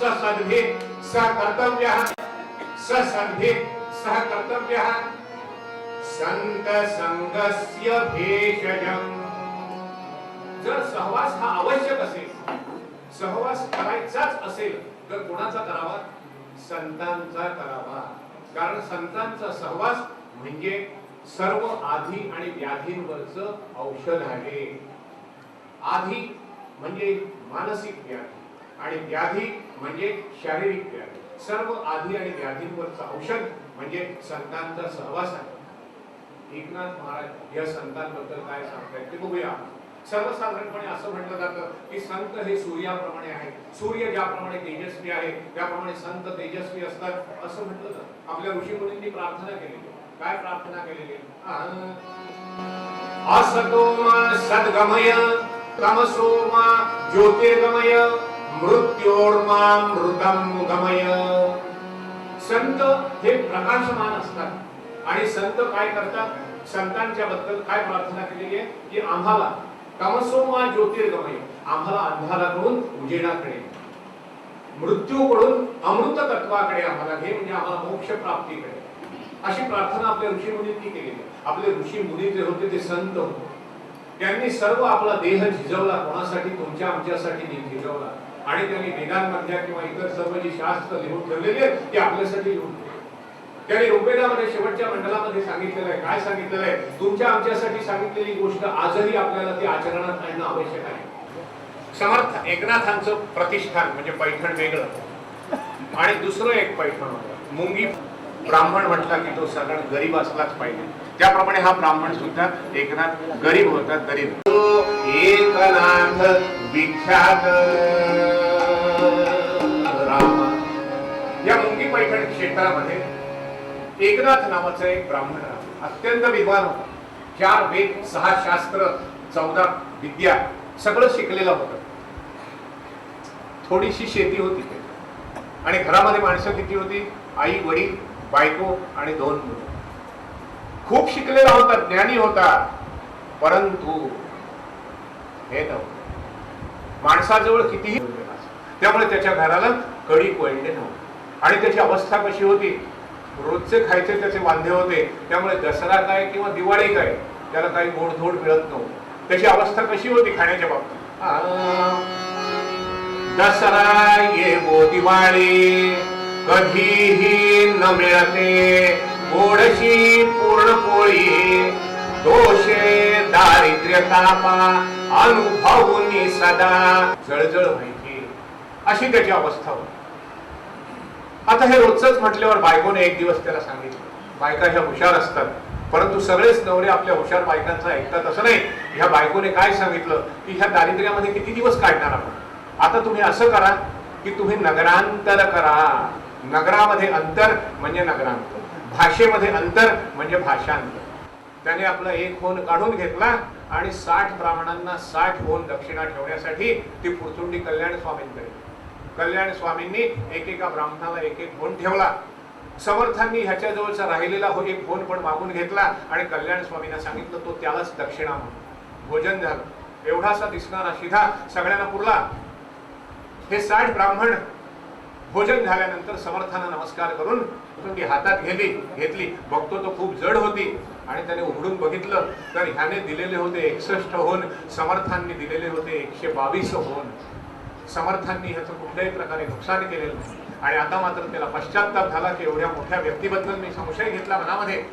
ससद्भिः सकर्तव्यः ससद्भिः सह कर्तव्यः संत संगस्य भेषजम्। जर सहवास हा आवश्यक असेल, सहवास करायचाच असेल तर कोणाचा करावा? संतांचा करावा। कारण संतांचा सहवास म्हणजे सर्व आधी आणि व्याधींवरचं औषध आहे। आधी म्हणजे मानसिक व्याधी आणि व्याधी म्हणजे शारीरिक व्याधी। सर्व आधी आणि व्याधींवरचं औषध म्हणजे संतांचा सहवास आहे। एकनाथ महाराज या संतांबद्दल काय सांगतायत ते बघूया। सर्वसाधारणपणे असं म्हटलं जातं की संत हे सूर्याप्रमाणे आहेत, सूर्य ज्याप्रमाणे तेजस्वी आहे त्याप्रमाणे संत तेजस्वी असतात असं म्हटलं जातं। आपल्या ऋषीमुनींनी प्रार्थना केलेली, काय प्रार्थना केलेली? असतो मा सद्गमय तमसो मा ज्योतिर्गमय मृत्योर्मामृतम गमय। संत हे प्रकाशमान असतात आणि संत काय करतात? संतांच्या बद्दल काय प्रार्थना केलेली आहे की आम्हाला तमसो मा ज्योतिर्गमय, आम्हाला अंधाराकडून उजेडाकडे, मृत्यूकडून अमृत तत्वाकडे आम्हाला घे, म्हणजे आम्हाला मोक्ष प्राप्तीकडे, अशी प्रार्थना आपल्या ऋषी मुनींनी केलेली। आपले ऋषी मुनी जे होते ते संत होते, त्यांनी सर्व आपला देह झिजवला, कोणासाठी? तुमच्या आमच्यासाठी झिजवला। आणि त्यांनी वेदांमधल्या किंवा इतर सर्व जी शास्त्र लिहून ठेवलेली आहेत ती आपल्यासाठी लिहून ठेवली। त्यांनी ऋग्वेदामध्ये शेवटच्या मंडलामध्ये सांगितलेलं आहे, काय सांगितलेलं आहे? तुमच्या आमच्यासाठी सांगितलेली गोष्ट आजही आपल्याला ती आचरणात आणणं आवश्यक आहे। समर्थ एकनाथांचं प्रतिष्ठान म्हणजे पैठण वेगळं आणि दुसरं एक पैठण होतं मुंगी ब्राह्मण म्हटला की तो सगळा गरीब असलाच पाहिजे, त्याप्रमाणे हा ब्राह्मण सुद्धा एकनाथ गरीब होता। गरीब एकनाथ विख्यात राम। या मुंगी पैठण क्षेत्रामध्ये एकनाथ नावाचा एक ब्राह्मण राजा, अत्यंत विद्वान होता। 4 वेद, 6 शास्त्र, 14 विद्या सगळं शिकलेलं होतं। थोडीशी शेती होती आणि घरामध्ये माणसं किती होती? आई, वडील, बायको आणि 2 मुलं। खूप शिकलेला होता, ज्ञानी होता, परंतु हे नव्हतं माणसाजवळ कितीही, त्यामुळे त्याच्या घराला कडी कोयंडे नव्हते। आणि त्याची अवस्था कशी होती? रोजचे खायचे त्याचे वांदे होते, त्यामुळे दसरा काय किंवा दिवाळी काय त्याला काही गोडधोड मिळत नव्हतं। त्याची अवस्था कशी होती खाण्याच्या बाबतीत? दसरा येवो दिवाळी कधीही न मिळते, गोडशी पुरणपोळी दोषे दारिद्र्य तापा अनुभवून सदा जळजळ व्हायची, अशी त्याची अवस्था होती। आता हे रोजच म्हटल्यावर बायकोने एक दिवस त्याला सांगितलं, बायका ह्या हुशार असतात परंतु सगळेच नवरे आपल्या हुशार बायकांचं ऐकतात असं नाही। ह्या बायकोने काय सांगितलं की ह्या दारिद्र्यामध्ये किती दिवस काढणार आपण, आता तुम्ही असं करा की तुम्ही नगरांतर करा। नगरामध्ये अंतर म्हणजे नगरांतर, भाषेमध्ये अंतर म्हणजे भाषांतर। त्याने आपला एक होन काढून घेतला आणि 60 ब्राह्मणांना 60 होन दक्षिणा ठेवण्यासाठी ती पुरचुंडी कल्याण स्वामींकडे, कल्याण स्वामींनी एकेका ब्राह्मणाला एक होन ठेवला। समर्थांनी ह्याच्या जवळचा राहिलेला एक होन पण मागून घेतला आणि कल्याण स्वामींना सांगितलं तो त्यालाच दक्षिणा म्हणून। भोजन झालं, एवढासा दिसणारा शिधा सगळ्यांना पुरला। हे 60 ब्राह्मण भोजन झाल्यानंतर समर्थांना नमस्कार करून पुरचुंडी हातात घेतली, बघतो तो खूप जड होती आणि त्याने उघडून बघितलं तर ह्याने दिलेले होते 61 होन, समर्थांनी दिलेले होते 122 होन। समर्थांनी ह्याचं कुठल्याही प्रकारे नुकसान केलेलं नाही आणि आता मात्र त्याला पश्चाताप झाला की एवढ्या मोठ्या व्यक्तीबद्दल मी संशय घेतला मनामध्ये,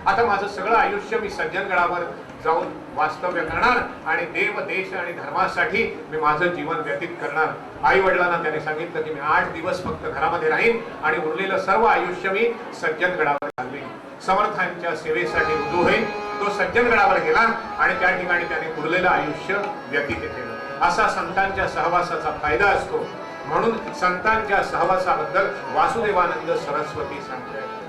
आता माझं सगळं आयुष्य मी सज्जनगडावर जाऊन वास्तव्य करणार आणि देव, देश आणि धर्मासाठी मी माझं जीवन व्यतीत करणार। आई वडिलांना त्याने सांगितलं की मी 8 दिवस फक्त घरामध्ये राहीन आणि उरलेलं सर्व आयुष्य मी सज्जनगडावर घालवीन, समर्थांच्या सेवेसाठी रुजू होईल। तो सज्जनगडावर गेला आणि त्या ठिकाणी त्याने उरलेलं आयुष्य व्यतीत केलं। असा संतांच्या सहवासाचा फायदा असतो, म्हणून संतांच्या सहवासाबद्दल वासुदेवानंद सरस्वती सांगतात।